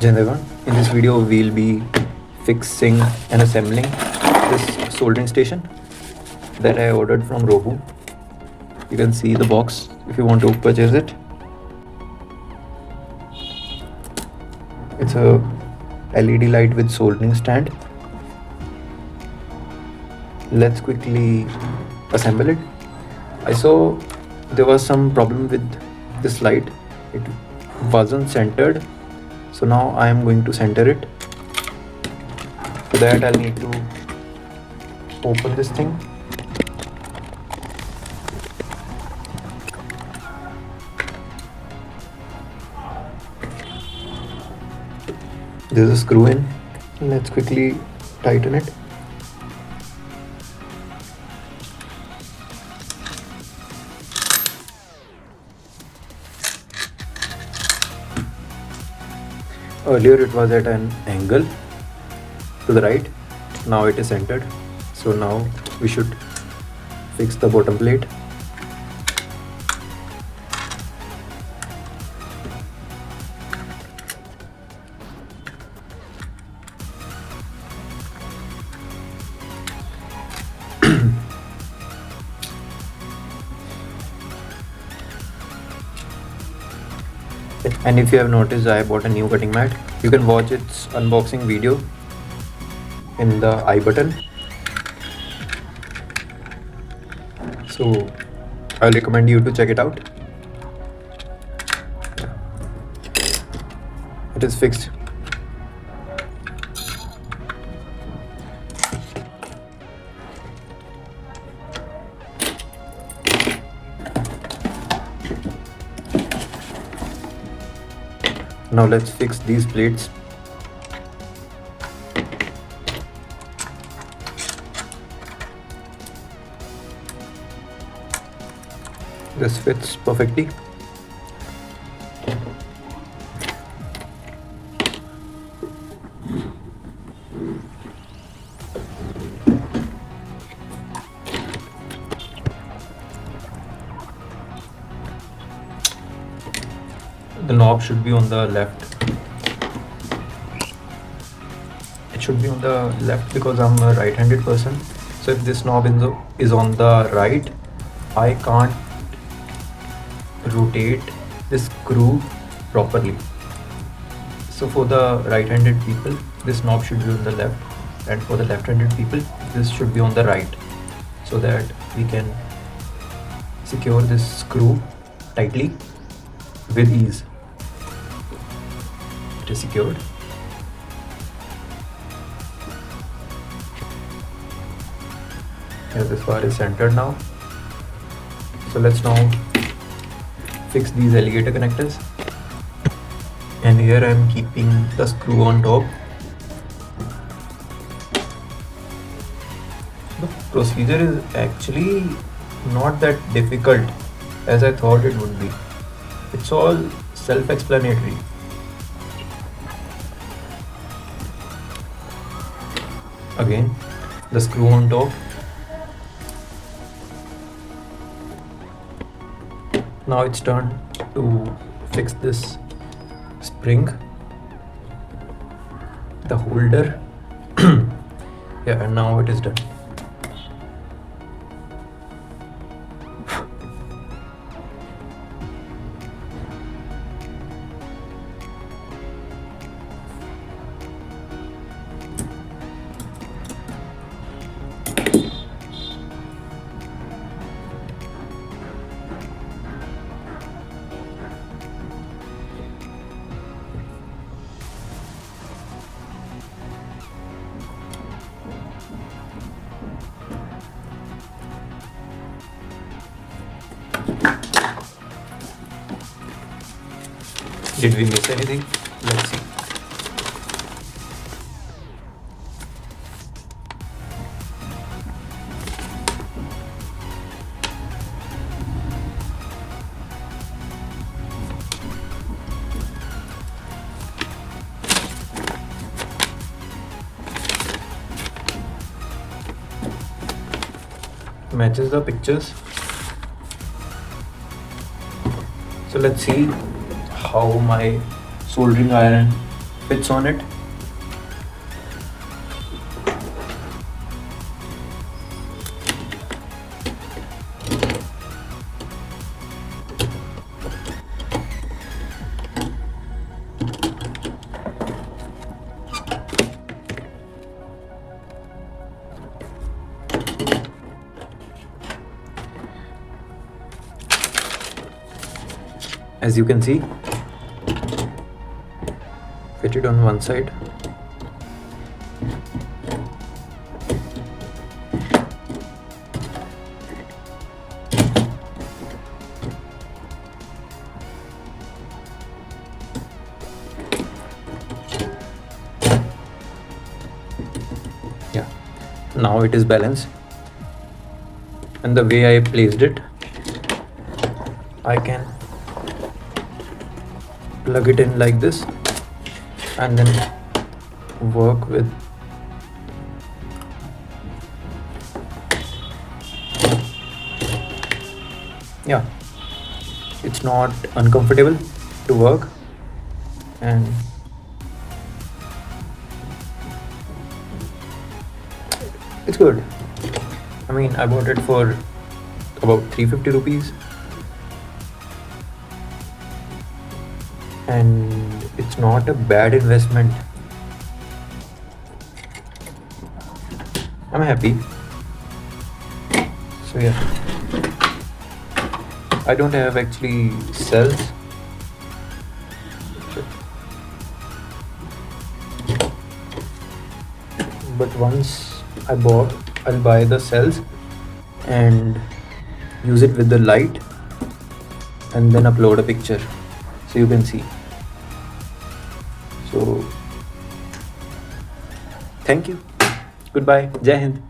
Jandevan. In this video, we'll be fixing and assembling this soldering station that I ordered from Robu. You can see the box if you want to purchase it. It's a LED light with soldering stand. Let's quickly assemble it. I saw there was some problem with this light. It wasn't centered. So now I am going to center it. For that I'll need to open this thing. There's a screw in. Let's quickly tighten it. Earlier it was at an angle to the right. Now it is centered. So now we should fix the bottom plate. And if you have noticed, I bought a new cutting mat. You can watch its unboxing video in the I button. So I'll recommend you to check it out. It is fixed. Now let's fix these plates. This fits perfectly. The knob should be on the left. It should be on the left because I'm a right-handed person. So if this knob is on the right, I can't rotate this screw properly. So for the right-handed people, this knob should be on the left, and for the left-handed people, this should be on the right, so that we can secure this screw tightly with ease. It is secured. Yeah, this bar is centered now. So let's now fix these alligator connectors. And here I am keeping the screw on top. The procedure is actually not that difficult as I thought it would be. It's all self-explanatory. Again, the screw on top. Now it's time to fix this spring, the holder. Yeah, and now it is done. Did we miss anything? Let's see. Matches the pictures. So let's see how my soldering iron fits on it. As you can see, fitted on one side. Yeah, now it is balanced, and the way I placed it, I can plug it in like this and then work with yeah, it's not uncomfortable to work, and it's good. I mean, I bought it for about 350 rupees, and it's not a bad investment. I'm happy. So yeah, I don't have actually cells, but once I'll buy the cells and use it with the light and then upload a picture so you can see. So thank you. Goodbye. Jai Hind.